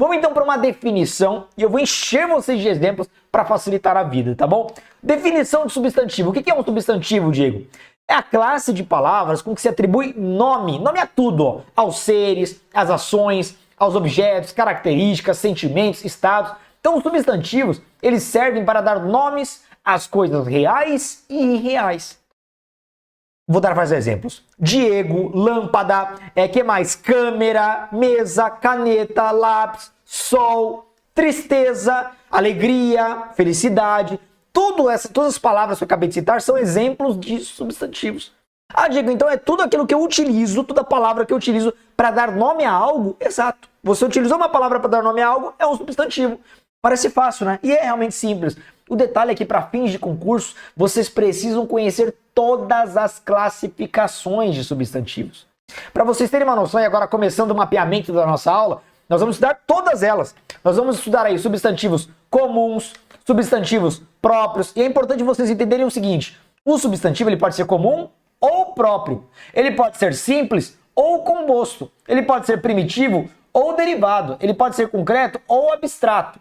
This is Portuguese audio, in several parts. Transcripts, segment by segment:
Vamos então para uma definição e eu vou encher vocês de exemplos para facilitar a vida, tá bom? Definição de substantivo. O que é um substantivo, Diego? É a classe de palavras com que se atribui nome a tudo, ó, aos seres, às ações, aos objetos, características, sentimentos, estados. Então, os substantivos, eles servem para dar nomes às coisas reais e irreais. Vou dar vários exemplos. Diego, lâmpada, que mais? Câmera, mesa, caneta, lápis, sol, tristeza, alegria, felicidade. Todas as palavras que eu acabei de citar são exemplos de substantivos. Ah, Diego, então é tudo aquilo que eu utilizo, toda palavra que eu utilizo para dar nome a algo? Exato. Você utilizou uma palavra para dar nome a algo, é um substantivo. Parece fácil, né? E é realmente simples. O detalhe é que para fins de concurso, vocês precisam conhecer todas as classificações de substantivos. Para vocês terem uma noção, e agora começando o mapeamento da nossa aula, nós vamos estudar todas elas. Nós vamos estudar aí substantivos comuns, substantivos próprios, e é importante vocês entenderem o seguinte: o substantivo ele pode ser comum ou próprio, ele pode ser simples ou composto, ele pode ser primitivo ou derivado, ele pode ser concreto ou abstrato.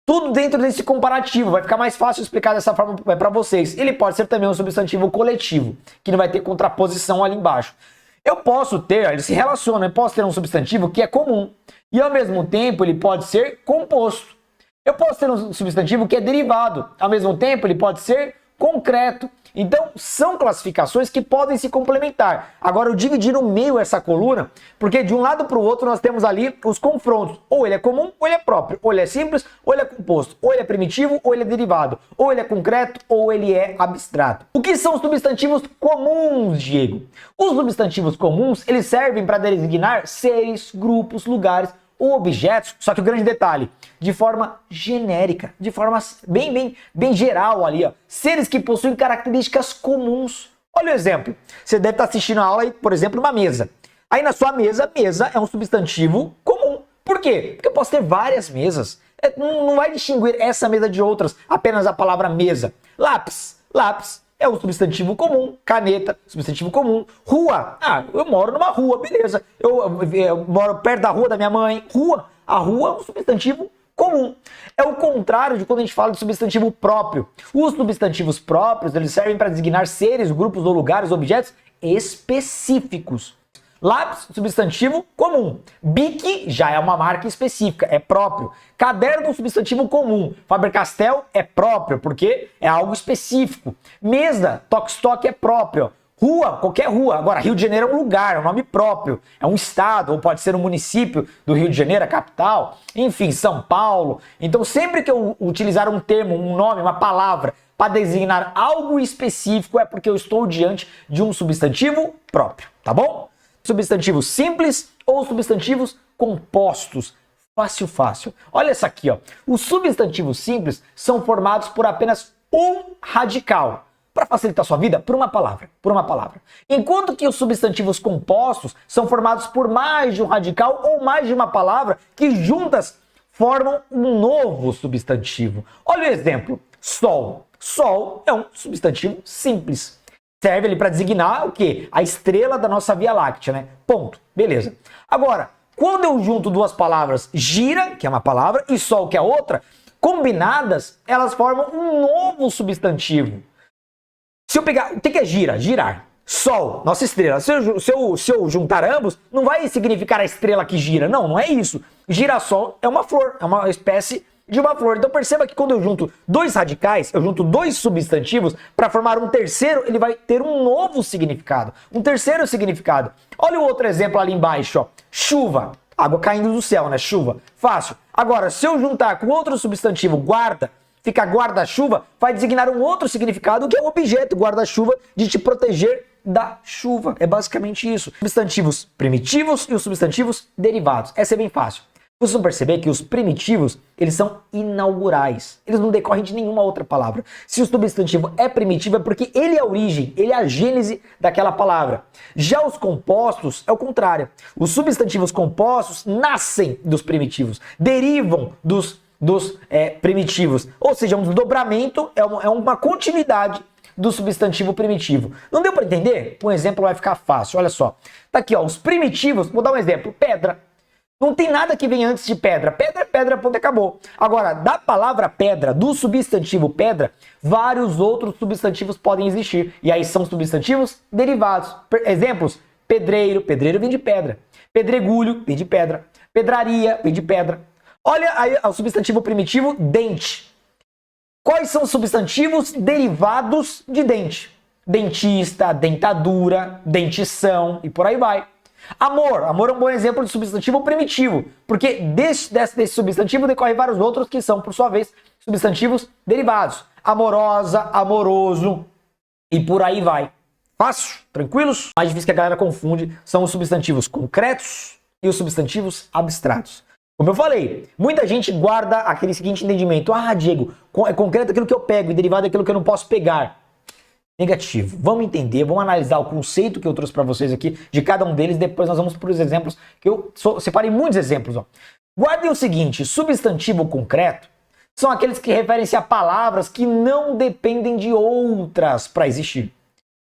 Tudo dentro desse comparativo, vai ficar mais fácil explicar dessa forma para vocês. Ele pode ser também um substantivo coletivo, que não vai ter contraposição ali embaixo. Eu posso ter, ele se relaciona, eu posso ter um substantivo que é comum, e ao mesmo tempo ele pode ser composto. Eu posso ter um substantivo que é derivado, ao mesmo tempo ele pode ser concreto. Então, são classificações que podem se complementar. Agora, eu dividi no meio essa coluna, porque de um lado para o outro nós temos ali os confrontos. Ou ele é comum, ou ele é próprio. Ou ele é simples, ou ele é composto. Ou ele é primitivo, ou ele é derivado. Ou ele é concreto, ou ele é abstrato. O que são os substantivos comuns, Diego? Os substantivos comuns, eles servem para designar seres, grupos, lugares ou objetos, só que o grande detalhe, de forma genérica, de forma bem geral ali, ó. Seres que possuem características comuns. Olha o exemplo. Você deve estar assistindo a aula, por exemplo, uma mesa. Aí na sua mesa, mesa é um substantivo comum. Por quê? Porque eu posso ter várias mesas. Não vai distinguir essa mesa de outras, apenas a palavra mesa. Lápis. Lápis é um substantivo comum. Caneta, substantivo comum. Rua. Ah, eu moro numa rua, beleza. Eu moro perto da rua da minha mãe. Rua. A rua é um substantivo comum. É o contrário de quando a gente fala de substantivo próprio. Os substantivos próprios, eles servem para designar seres, grupos ou lugares, objetos específicos. Lápis, substantivo comum. Bic já é uma marca específica, é próprio. Caderno, substantivo comum. Faber-Castell é próprio, porque é algo específico. Mesa, toque-toque é próprio. Rua, qualquer rua. Agora, Rio de Janeiro é um lugar, é um nome próprio. É um estado, ou pode ser um município do Rio de Janeiro, a capital. Enfim, São Paulo. Então, sempre que eu utilizar um termo, um nome, uma palavra, para designar algo específico, é porque eu estou diante de um substantivo próprio, tá bom? Substantivos simples ou substantivos compostos. Fácil, fácil. Olha essa aqui, ó. Os substantivos simples são formados por apenas um radical. Para facilitar a sua vida, por uma palavra. Enquanto que os substantivos compostos são formados por mais de um radical ou mais de uma palavra que juntas formam um novo substantivo. Olha o exemplo. Sol. Sol é um substantivo simples. Serve ele para designar o quê? A estrela da nossa Via Láctea, né? Ponto. Beleza. Agora, quando eu junto duas palavras gira, que é uma palavra, e sol, que é outra, combinadas, elas formam um novo substantivo. Se eu pegar... O que é gira? Girar. Sol, nossa estrela. Se eu juntar ambos, não vai significar a estrela que gira. Não, não é isso. Girassol é uma flor, é uma espécie de uma flor. Então perceba que quando eu junto dois radicais, eu junto dois substantivos, para formar um terceiro, ele vai ter um novo significado. Um terceiro significado. Olha o outro exemplo ali embaixo, ó. Chuva. Água caindo do céu, né? Chuva. Fácil. Agora, se eu juntar com outro substantivo, guarda, fica guarda-chuva, vai designar um outro significado, que é o objeto guarda-chuva de te proteger da chuva. É basicamente isso. Substantivos primitivos e os substantivos derivados. Essa é bem fácil. Vocês vão perceber que os primitivos, eles são inaugurais. Eles não decorrem de nenhuma outra palavra. Se o substantivo é primitivo, é porque ele é a origem, ele é a gênese daquela palavra. Já os compostos, é o contrário. Os substantivos compostos nascem dos primitivos, derivam dos primitivos. Ou seja, um desdobramento, é uma continuidade do substantivo primitivo. Não deu para entender? Um exemplo vai ficar fácil. Olha só. Tá aqui, ó, os primitivos, vou dar um exemplo. Pedra. Não tem nada que vem antes de pedra. Pedra é pedra, ponto, acabou. Agora, da palavra pedra, do substantivo pedra, vários outros substantivos podem existir. E aí são substantivos derivados. Exemplos, pedreiro, pedreiro vem de pedra. Pedregulho, vem de pedra. Pedraria, vem de pedra. Olha aí o substantivo primitivo, dente. Quais são os substantivos derivados de dente? Dentista, dentadura, dentição e por aí vai. Amor. Amor é um bom exemplo de substantivo primitivo, porque desse substantivo decorre vários outros que são, por sua vez, substantivos derivados. Amorosa, amoroso e por aí vai. Fácil? Tranquilos? O mais difícil que a galera confunde são os substantivos concretos e os substantivos abstratos. Como eu falei, muita gente guarda aquele seguinte entendimento. Ah, Diego, é concreto aquilo que eu pego e derivado é aquilo que eu não posso pegar. Negativo. Vamos entender, vamos analisar o conceito que eu trouxe para vocês aqui de cada um deles. Depois nós vamos para os exemplos, que eu separei muitos exemplos. Ó. Guardem o seguinte, substantivo concreto são aqueles que referem-se a palavras que não dependem de outras para existir.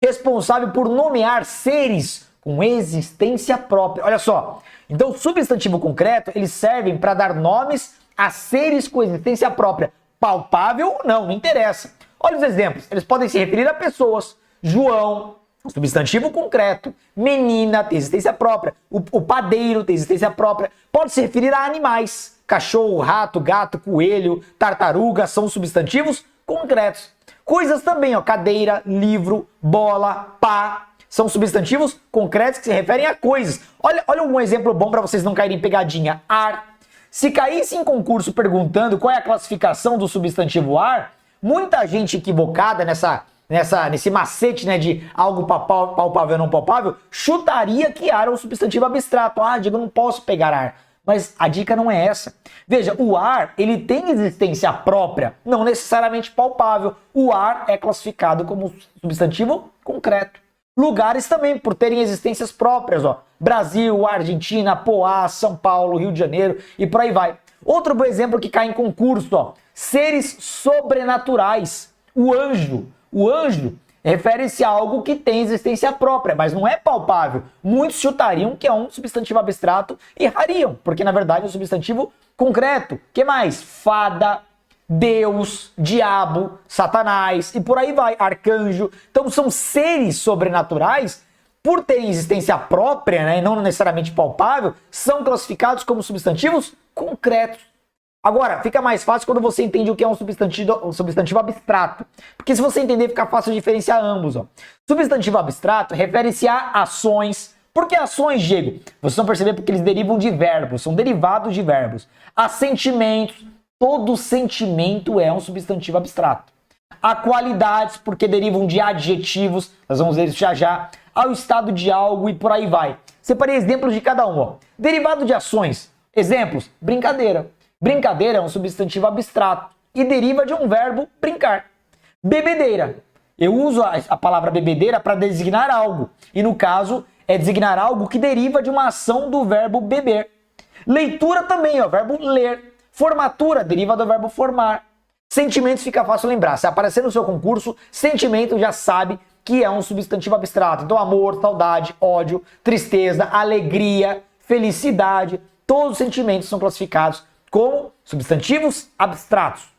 Responsável por nomear seres com existência própria. Olha só, então substantivo concreto, eles servem para dar nomes a seres com existência própria. Palpável ou não interessa. Olha os exemplos, eles podem se referir a pessoas. João, substantivo concreto. Menina, tem existência própria. O padeiro tem existência própria. Pode se referir a animais. Cachorro, rato, gato, coelho, tartaruga são substantivos concretos. Coisas também, ó, cadeira, livro, bola, pá, são substantivos concretos que se referem a coisas. Olha um exemplo bom para vocês não caírem em pegadinha. Ar. Se caísse em concurso perguntando qual é a classificação do substantivo ar, muita gente equivocada nesse macete, né, de algo palpável ou não palpável, chutaria que ar é um substantivo abstrato. Ah, Diego, eu não posso pegar ar. Mas a dica não é essa. Veja, o ar, ele tem existência própria, não necessariamente palpável. O ar é classificado como substantivo concreto. Lugares também, por terem existências próprias, ó. Brasil, Argentina, Poá, São Paulo, Rio de Janeiro e por aí vai. Outro bom exemplo que cai em concurso, ó. Seres sobrenaturais. O anjo. O anjo refere-se a algo que tem existência própria, mas não é palpável. Muitos chutariam que é um substantivo abstrato e errariam, porque na verdade é um substantivo concreto. Que mais? Fada, Deus, diabo, Satanás e por aí vai, arcanjo. Então são seres sobrenaturais, por terem existência própria, né, e não necessariamente palpável, são classificados como substantivos concretos. Agora, fica mais fácil quando você entende o que é um substantivo abstrato. Porque se você entender, fica fácil diferenciar ambos. Ó. Substantivo abstrato refere-se a ações. Por que ações, Diego? Vocês vão perceber porque eles derivam de verbos, são derivados de verbos. A sentimentos. Todo sentimento é um substantivo abstrato. A qualidades, porque derivam de adjetivos, nós vamos ver isso já já. Ao estado de algo e por aí vai. Separei exemplos de cada um. Ó. Derivado de ações. Exemplos, brincadeira. Brincadeira é um substantivo abstrato e deriva de um verbo brincar. Bebedeira. Eu uso a palavra bebedeira para designar algo. E no caso, é designar algo que deriva de uma ação do verbo beber. Leitura também, ó, verbo ler. Formatura deriva do verbo formar. Sentimentos fica fácil lembrar. Se aparecer no seu concurso, sentimento já sabe que é um substantivo abstrato. Então, amor, saudade, ódio, tristeza, alegria, felicidade. Todos os sentimentos são classificados como substantivos abstratos.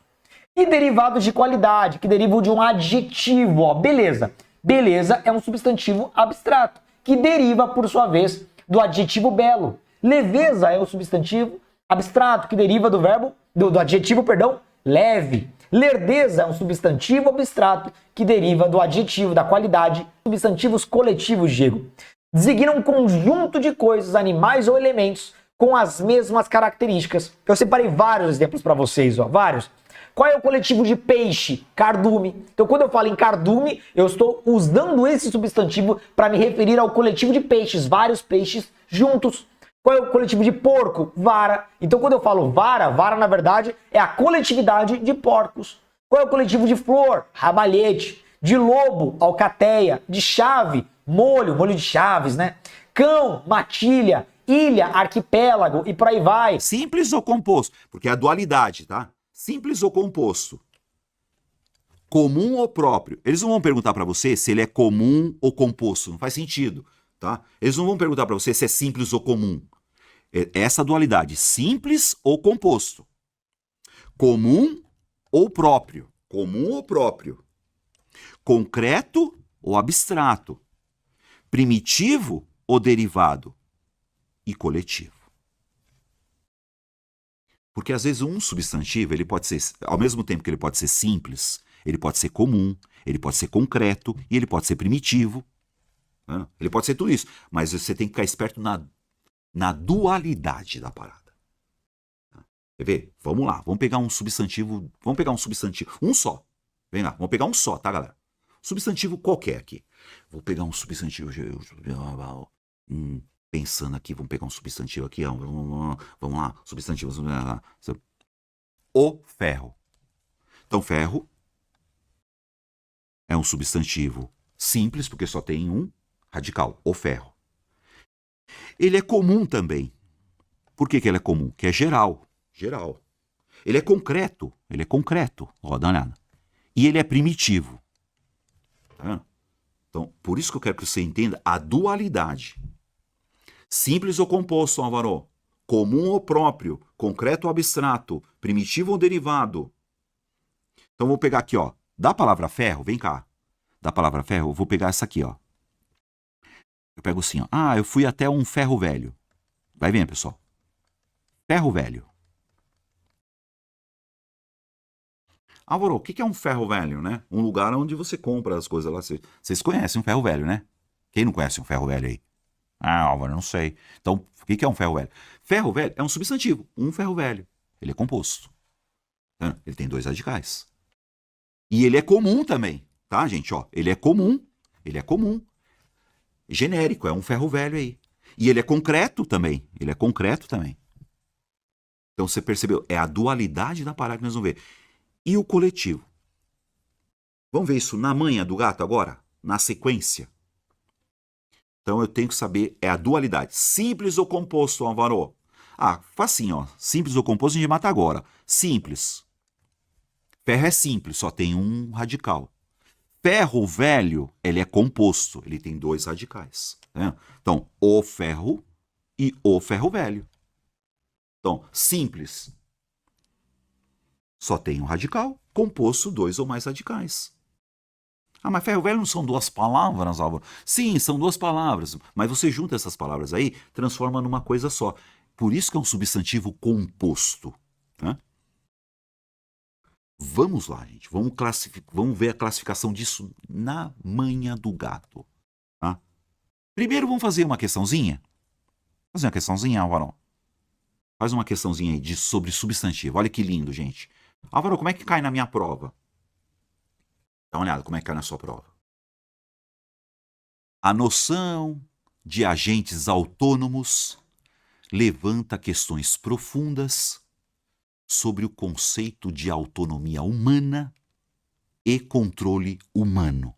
E derivados de qualidade, que derivam de um adjetivo. Ó, beleza. Beleza é um substantivo abstrato, que deriva, por sua vez, do adjetivo belo. Leveza é um substantivo abstrato, que deriva do verbo, do adjetivo, perdão, leve. Lerdeza é um substantivo abstrato, que deriva do adjetivo, da qualidade. Substantivos coletivos, Diego, designam um conjunto de coisas, animais ou elementos com as mesmas características. Eu separei vários exemplos para vocês, ó, vários. Qual é o coletivo de peixe? Cardume. Então, quando eu falo em cardume, eu estou usando esse substantivo para me referir ao coletivo de peixes, vários peixes juntos. Qual é o coletivo de porco? Vara. Então, quando eu falo vara, vara, na verdade, é a coletividade de porcos. Qual é o coletivo de flor? Ramalhete. De lobo, alcateia. De chave, molho de chaves, né? Cão, matilha. Ilha, arquipélago e por aí vai. Simples ou composto? Porque é a dualidade, tá? Simples ou composto? Comum ou próprio? Eles não vão perguntar para você se ele é comum ou composto. Não faz sentido, tá? Eles não vão perguntar para você se é simples ou comum. Essa dualidade, simples ou composto. Comum ou próprio. Comum ou próprio. Concreto ou abstrato. Primitivo ou derivado. E coletivo. Porque às vezes um substantivo, ele pode ser, ao mesmo tempo que ele pode ser simples, ele pode ser comum, ele pode ser concreto e ele pode ser primitivo. Né? Ele pode ser tudo isso. Mas você tem que ficar esperto na dualidade da parada. Quer ver? Vamos lá, vamos pegar um substantivo, um só. Vem lá, vamos pegar um só, tá, galera? Substantivo qualquer aqui. Vou pegar um substantivo, pensando aqui, vamos pegar um substantivo aqui, vamos lá, substantivo, o ferro. Então, ferro é um substantivo simples, porque só tem um radical, o ferro. Ele é comum também. Por que ele é comum? Que é geral. Geral. Ele é concreto. Ó, dá uma olhada. E ele é primitivo. Tá vendo? Então, por isso que eu quero que você entenda a dualidade. Simples ou composto, Álvaro. Comum ou próprio. Concreto ou abstrato. Primitivo ou derivado. Então, vou pegar aqui, ó. Da palavra ferro, vem cá. Da palavra ferro, eu vou pegar essa aqui, ó. Eu pego assim, ó. Ah, eu fui até um ferro velho. Vai vendo, pessoal. Ferro velho. Álvaro, o que é um ferro velho, né? Um lugar onde você compra as coisas lá. Vocês conhecem um ferro velho, né? Quem não conhece um ferro velho aí? Ah, Álvaro, não sei. Então, o que é um ferro velho? Ferro velho é um substantivo. Um ferro velho. Ele é composto. Ele tem 2 radicais. E ele é comum também. Tá, gente? Ó, ele é comum. Ele é comum. Genérico, é um ferro velho aí. E ele é concreto também. Então você percebeu? É a dualidade da parada que nós vamos ver. E o coletivo? Vamos ver isso na manha do gato agora? Na sequência? Então eu tenho que saber, é a dualidade. Simples ou composto, Álvaro? Ah, facinho, ó. Simples ou composto a gente mata agora. Simples. Ferro é simples, só tem um radical. Ferro velho, ele é composto, ele tem 2 radicais. Né? Então, o ferro e o ferro velho. Então, simples, só tem um radical, composto, 2 ou mais radicais. Ah, mas ferro velho não são 2 palavras, Álvaro? Sim, são 2 palavras, mas você junta essas palavras aí, transforma numa coisa só. Por isso que é um substantivo composto. Né? Vamos lá, gente. Vamos ver a classificação disso na manha do gato. Tá? Primeiro vamos fazer uma questãozinha. Fazer uma questãozinha, Álvaro. Faz uma questãozinha aí sobre substantivo. Olha que lindo, gente. Álvaro, como é que cai na minha prova? Dá uma olhada como é que cai na sua prova. A noção de agentes autônomos levanta questões profundas sobre o conceito de autonomia humana e controle humano.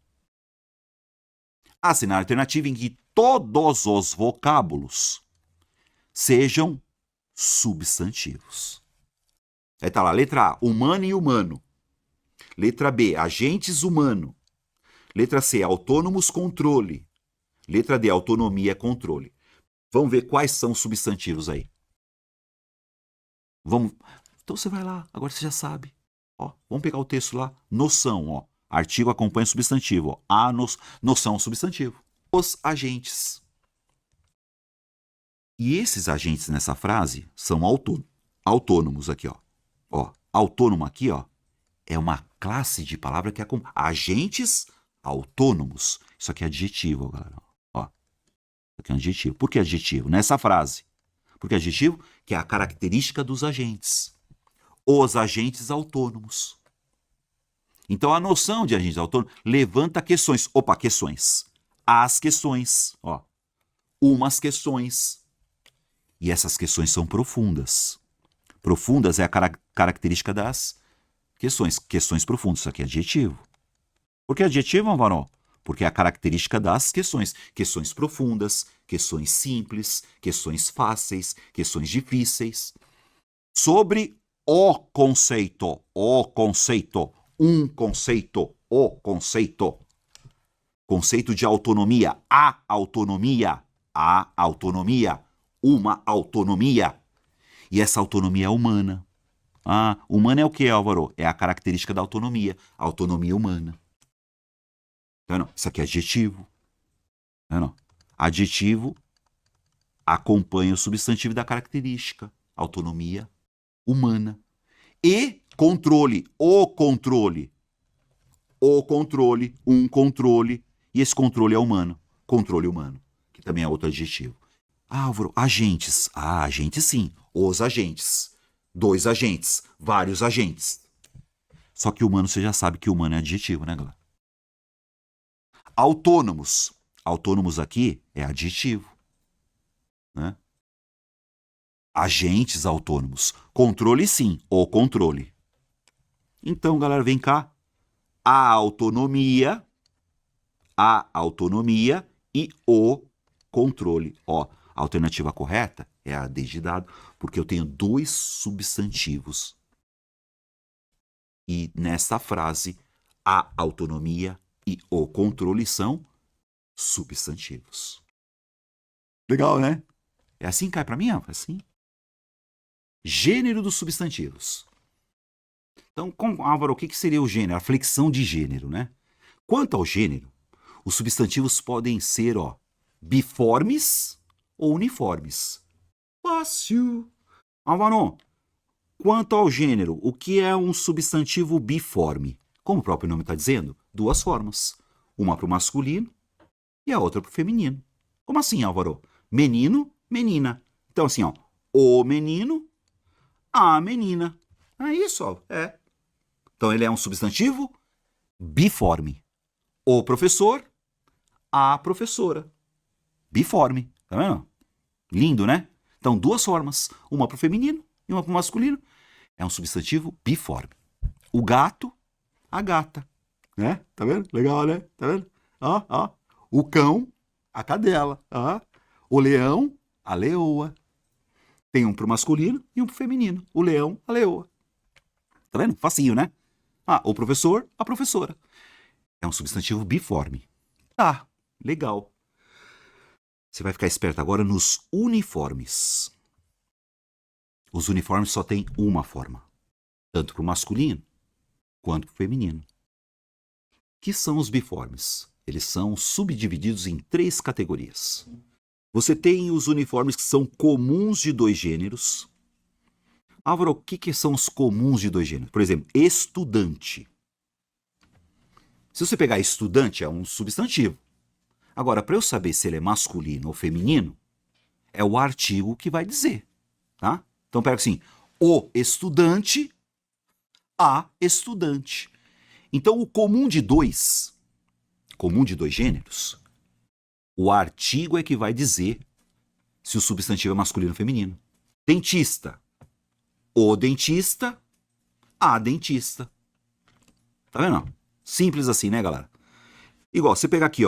Há cenário alternativo em que todos os vocábulos sejam substantivos. Aí tá lá, letra A, humano e humano. Letra B, agentes humano. Letra C, autônomos controle. Letra D, autonomia controle. Vamos ver quais são os substantivos aí. Vamos. Então você vai lá, agora você já sabe. Ó, vamos pegar o texto lá. Noção, ó. Artigo acompanha substantivo. Ó. A noção substantivo. Os agentes. E esses agentes nessa frase são autônomos aqui, ó. Ó, autônomo aqui, ó, é uma classe de palavra que é como agentes autônomos. Isso aqui é adjetivo, galera. Ó, isso aqui é um adjetivo. Por que adjetivo? Nessa frase. Porque adjetivo que é a característica dos agentes. Os agentes autônomos. Então, a noção de agentes autônomos levanta questões. Opa, questões. As questões. Ó, umas questões. E essas questões são profundas. Profundas é a característica das questões. Questões profundas. Isso aqui é adjetivo. Por que adjetivo, Álvaro? Porque é a característica das questões. Questões profundas, questões simples, questões fáceis, questões difíceis. Sobre o conceito, um conceito, o conceito. Conceito de autonomia, a autonomia, uma autonomia. E essa autonomia é humana. Humana é o que, Álvaro? É a característica da autonomia. A autonomia humana. Tá vendo? Isso aqui é adjetivo. Tá vendo? Adjetivo acompanha o substantivo da característica. Autonomia humana. E controle. O controle. O controle. Um controle. E esse controle é humano. Controle humano. Que também é outro adjetivo. Álvaro, agentes. Agentes sim. Os agentes. 2 agentes. Vários agentes. Só que humano, você já sabe que humano é adjetivo, né, galera? Autônomos. Autônomos aqui é adjetivo. Né? Agentes autônomos. Controle sim. O controle. Então, galera, vem cá. A autonomia e o controle. Ó, a alternativa correta é a D de dado, porque eu tenho 2 substantivos. E nesta frase, a autonomia e o controle são substantivos. Legal, né? É assim que cai para mim, é assim. Gênero dos substantivos. Então, Álvaro, o que seria o gênero? A flexão de gênero, né? Quanto ao gênero, os substantivos podem ser, biformes ou uniformes. Fácil. Álvaro, quanto ao gênero, o que é um substantivo biforme? Como o próprio nome está dizendo, 2 formas. Uma para o masculino e a outra para o feminino. Como assim, Álvaro? Menino, menina. Então, assim, o menino, a menina. É isso, é. Então, ele é um substantivo biforme. O professor, a professora. Biforme. Tá vendo? Lindo, né? Então, 2 formas. Uma para o feminino e uma para o masculino. É um substantivo biforme. O gato, a gata. Né? Tá vendo? Legal, né? Tá vendo? O cão, a cadela. O leão, a leoa. Tem um para o masculino e um para o feminino. O leão, a leoa. Tá vendo? Facinho, né? O professor, a professora. É um substantivo biforme. Tá, legal. Você vai ficar esperto agora nos uniformes. Os uniformes só têm uma forma. Tanto para o masculino quanto para o feminino. O que são os biformes? Eles são subdivididos em 3 categorias. Você tem os uniformes que são comuns de 2 gêneros. Álvaro, o que são os comuns de 2 gêneros? Por exemplo, estudante. Se você pegar estudante, é um substantivo. Agora, para eu saber se ele é masculino ou feminino, é o artigo que vai dizer. Tá? Então, pega assim, o estudante, a estudante. Então, o comum de 2 gêneros, o artigo é que vai dizer se o substantivo é masculino ou feminino. Dentista. O dentista, a dentista. Tá vendo? Simples assim, né, galera? Igual, você pegar aqui,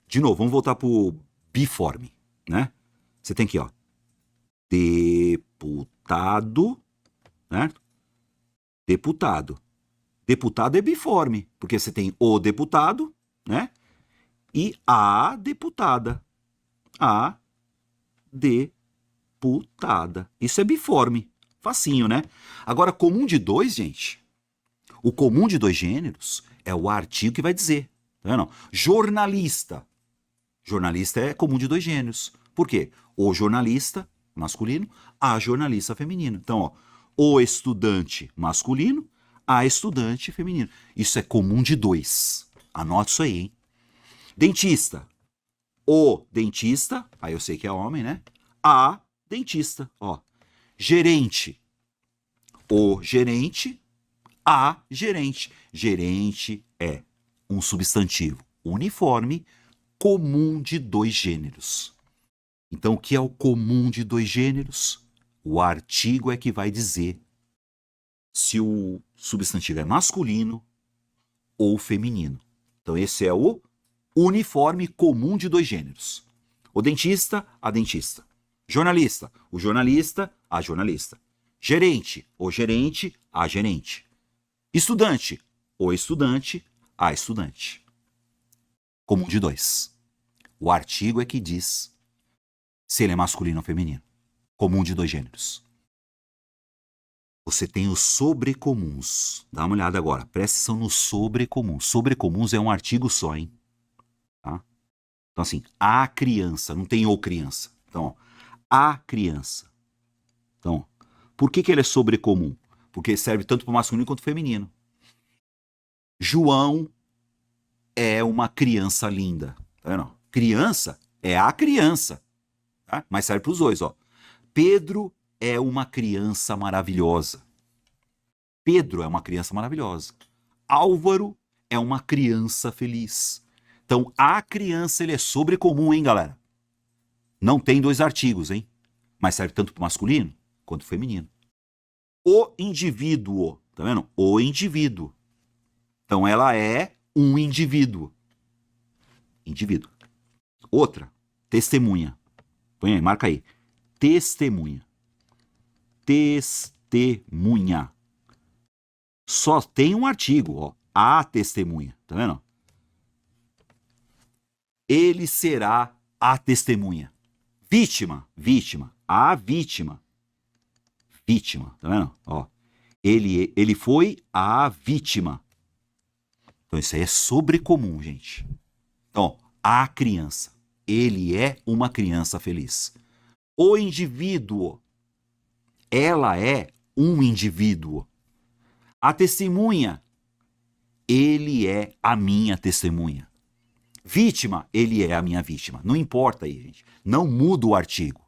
de novo, vamos voltar pro biforme, né? Você tem aqui, deputado, né? Deputado. Deputado é biforme, porque você tem o deputado, né? E a deputada. A deputada. Isso é biforme. Facinho, né? Agora, comum de 2, gente. O comum de 2 gêneros é o artigo que vai dizer. Tá vendo? Jornalista. Jornalista é comum de 2 gêneros. Por quê? O jornalista masculino, a jornalista feminino. Então, o estudante masculino, a estudante feminino. Isso é comum de 2. Anote isso aí, hein? Dentista. O dentista, aí eu sei que é homem, né? A dentista, Gerente. O gerente, a gerente. Gerente é um substantivo uniforme comum de 2 gêneros. Então, o que é o comum de 2 gêneros? O artigo é que vai dizer se o substantivo é masculino ou feminino. Então, esse é o uniforme comum de 2 gêneros. O dentista, a dentista. Jornalista, o jornalista, a jornalista. Gerente, o gerente, a gerente. Estudante, o estudante, a estudante. Comum de 2. O artigo é que diz se ele é masculino ou feminino. Comum de dois gêneros. Você tem os sobrecomuns. Dá uma olhada agora. Presta atenção nos sobrecomuns. Sobrecomuns é um artigo só, hein? Tá? Então, assim, a criança. Não tem o criança. Então, ó, a criança. Então, por que ele é sobrecomum? Porque serve tanto para o masculino quanto para o feminino. João é uma criança linda. Tá vendo? Criança é a criança. Tá? Mas serve para os dois, ó. Pedro é uma criança maravilhosa. Pedro é uma criança maravilhosa. Álvaro é uma criança feliz. Então, a criança ele é sobrecomum, hein, galera? Não tem dois artigos, hein? Mas serve tanto para o masculino quanto para o feminino. O indivíduo, tá vendo? O indivíduo. Então, ela é um indivíduo. Indivíduo. Outra, testemunha. Põe aí, marca aí. Testemunha. Testemunha. Só tem um artigo, ó. A testemunha. Tá vendo? Ele será a testemunha. Vítima. Vítima. A vítima. Vítima. Tá vendo? Ó. Ele foi a vítima. Então isso aí é sobrecomum, gente. Então, a criança. Ele é uma criança feliz. O indivíduo. Ela é um indivíduo. A testemunha. Ele é a minha testemunha. Vítima. Ele é a minha vítima. Não importa aí, gente. Não muda o artigo.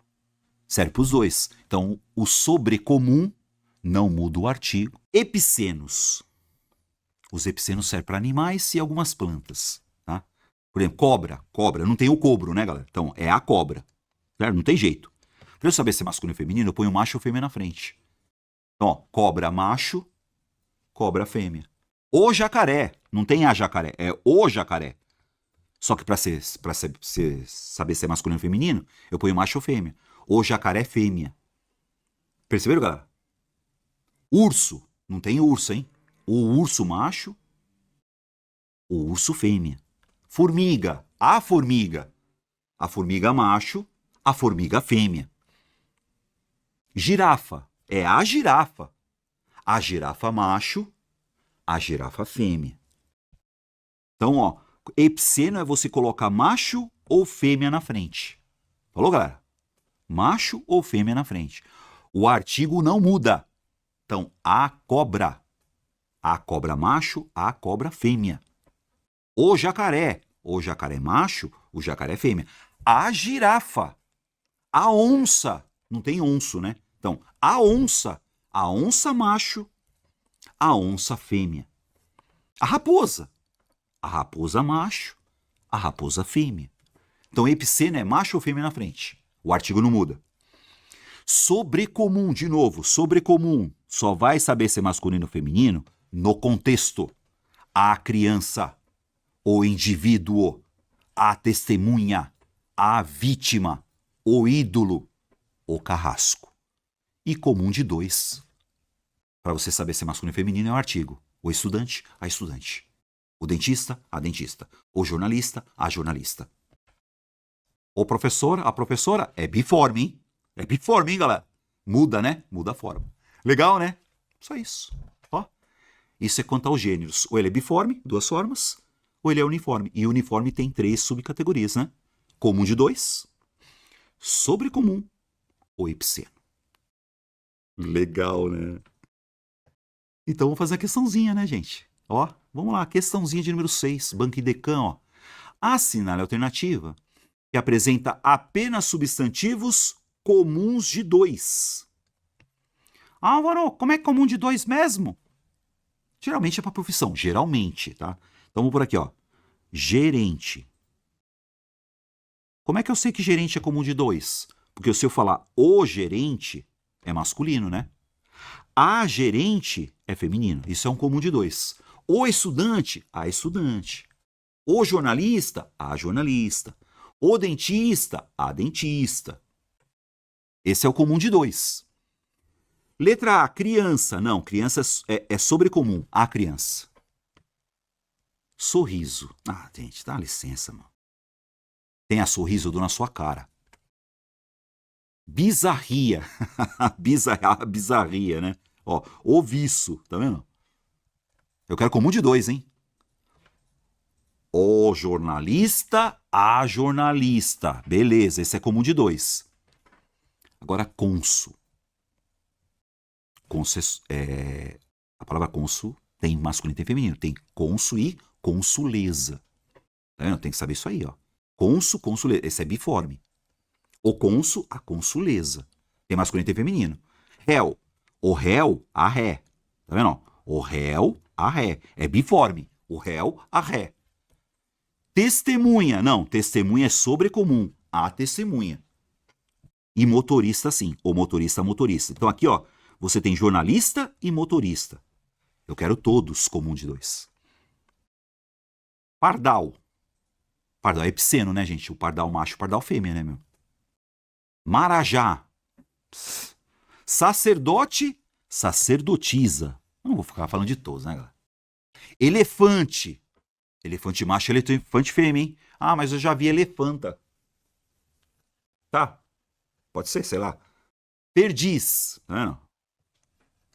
Serve para os dois. Então, o sobrecomum não muda o artigo. Epicenos. Os epicenos servem para animais e algumas plantas. Tá? Por exemplo, cobra. Cobra. Não tem o cobro, né, galera? Então, é a cobra. Certo? Não tem jeito. Para eu saber se é masculino ou feminino, eu ponho o macho ou fêmea na frente. Então, ó, cobra macho, cobra fêmea. O jacaré. Não tem a jacaré, é o jacaré. Só que para saber se é masculino ou feminino, eu ponho macho ou fêmea. O jacaré fêmea. Perceberam, galera? Urso. Não tem urso, hein? O urso macho, o urso fêmea. Formiga. A formiga. A formiga macho, a formiga fêmea. Girafa. É a girafa. A girafa macho, a girafa fêmea. Então, ó, epiceno é você colocar macho ou fêmea na frente. Falou, galera? Macho ou fêmea na frente. O artigo não muda. Então, a cobra. A cobra macho, a cobra fêmea. O jacaré macho, o jacaré fêmea. A girafa. A onça. Não tem onço, né? Então, a onça macho, a onça fêmea. A raposa macho, a raposa fêmea. Então, epiceno é macho ou fêmea na frente. O artigo não muda. Sobrecomum, de novo, sobrecomum. Só vai saber se é masculino ou feminino no contexto. A criança, o indivíduo, a testemunha, a vítima, o ídolo, o carrasco. E comum de dois. Para você saber se é masculino ou feminino é o artigo. O estudante, a estudante. O dentista, a dentista. O jornalista, a jornalista. O professor, a professora é biforme, hein? É biforme, hein, galera? Muda, né? Muda a forma. Legal, né? Só isso. Ó. Isso é quanto aos gêneros. Ou ele é biforme, duas formas, ou ele é uniforme. E uniforme tem 3 subcategorias, né? Comum de 2, sobrecomum ou epiceno. Legal, né? Então vamos fazer a questãozinha, né, gente? Ó, vamos lá, questãozinha de número 6, banco e decan, ó. Assinale a alternativa que apresenta apenas substantivos comuns de 2. Álvaro, como é comum de 2 mesmo? Geralmente é para profissão, geralmente, tá? Então vamos por aqui, ó. Gerente. Como é que eu sei que gerente é comum de 2? Porque se eu falar o gerente, é masculino, né? A gerente é feminino. Isso é um comum de 2. O estudante, a estudante. O jornalista, a jornalista. O dentista, a dentista. Esse é o comum de 2. Letra A, criança. Não, criança é sobrecomum. A criança. Sorriso. Ah, gente, dá licença, mano. Tenha sorriso, eu dou na sua cara. Bizarria. Bizarria, né? Ó, oviço, tá vendo? Eu quero comum de 2, hein? O jornalista, a jornalista. Beleza, esse é comum de 2. Agora, cônsul. Cônsul a palavra cônsul tem masculino e tem feminino. Tem cônsul e consuleza. Tá vendo? Tem que saber isso aí, ó. Cônsul, consuleza. Esse é biforme. O cônsul, a consuleza. Tem masculino e tem feminino. Réu. O réu, a ré. Tá vendo? O réu, a ré. É biforme. O réu, a ré. Testemunha. Não, testemunha é sobrecomum. A testemunha. E motorista, sim. O motorista, motorista. Então aqui, ó, você tem jornalista e motorista. Eu quero todos comum de 2. Pardal. Pardal é epiceno, né, gente? O pardal macho e o pardal fêmea, né, meu? Marajá. Sacerdote, sacerdotisa. Eu não vou ficar falando de todos, né, galera? Elefante. Elefante macho e elefante fêmea, hein? Ah, mas eu já vi elefanta. Tá. Pode ser, sei lá. Perdiz. Tá vendo?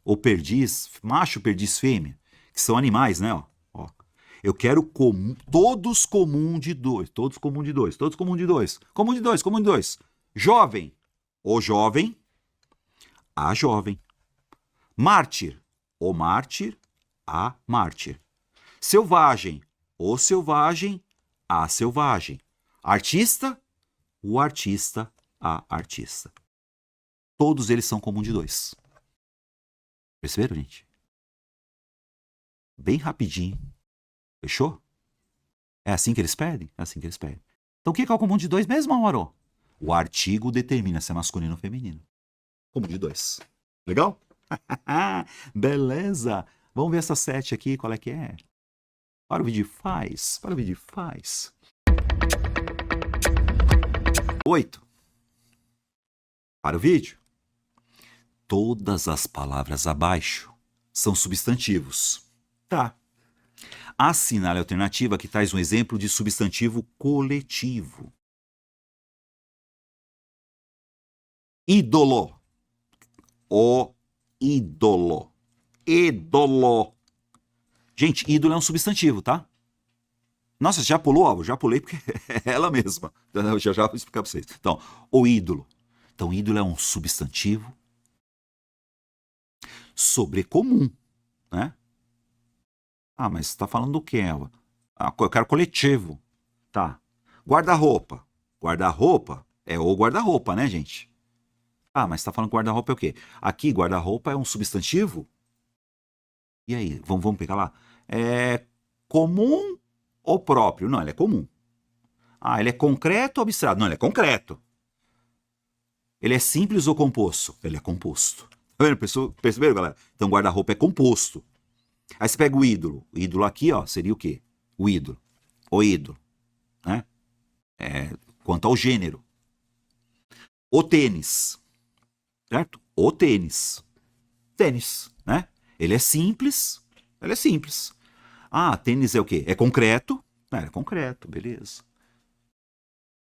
Ou perdiz, macho, perdiz fêmea. Que são animais, né? Ó. Eu quero todos comum de 2. Todos comum de 2. Todos comum de 2. Comum de 2, comum de 2. Jovem. O jovem. A jovem. Mártir. O mártir. A mártir. Selvagem. O selvagem. A selvagem. Artista. O artista. A artista. Todos eles são comum de 2. Perceberam, gente? Bem rapidinho. Fechou? É assim que eles pedem? É assim que eles pedem. Então o que é o comum de 2 mesmo, Amaro? O artigo determina se é masculino ou feminino. Comum de 2. Legal? Beleza. Vamos ver essa 7 aqui, qual é que é? Para o vídeo faz. Para o vídeo faz. 8. Para o vídeo. Todas as palavras abaixo são substantivos. Tá. Assinale a alternativa que traz um exemplo de substantivo coletivo. Ídolo. O ídolo. Ídolo. Gente, ídolo é um substantivo, tá? Nossa, já pulou? Já pulei porque é ela mesma. Eu já vou explicar para vocês. Então, o ídolo. Então, ídolo é um substantivo sobrecomum, né? Ah, mas você tá falando do quê, Eva? Ah, eu quero coletivo. Tá. Guarda-roupa. Guarda-roupa é o guarda-roupa, né, gente? Ah, mas você tá falando que guarda-roupa é o quê? Aqui, guarda-roupa é um substantivo? E aí, vamos pegar lá? É comum ou próprio? Não, ele é comum. Ah, ele é concreto ou abstrato? Não, ele é concreto. Ele é simples ou composto? Ele é composto. Perceberam, galera? Então, guarda-roupa é composto. Aí você pega o ídolo. O ídolo aqui, ó, seria o quê? O ídolo. O ídolo. Né? Quanto ao gênero. O tênis. Certo? O tênis. Tênis, né? Ele é simples. Ele é simples. Ah, tênis é o quê? É concreto? É concreto, beleza.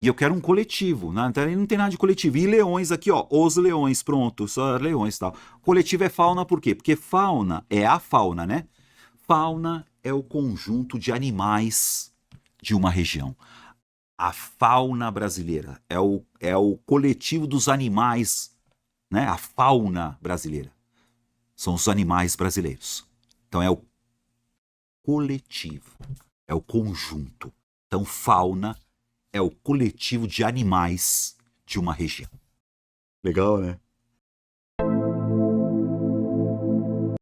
E eu quero um coletivo, né? Então, não tem nada de coletivo. E leões aqui, ó, os leões, pronto, só leões e tal. Coletivo é fauna por quê? Porque fauna é a fauna, né? Fauna é o conjunto de animais de uma região. A fauna brasileira é o coletivo dos animais, né? A fauna brasileira. São os animais brasileiros. Então é o coletivo, é o conjunto. Então fauna é o coletivo de animais de uma região. Legal, né?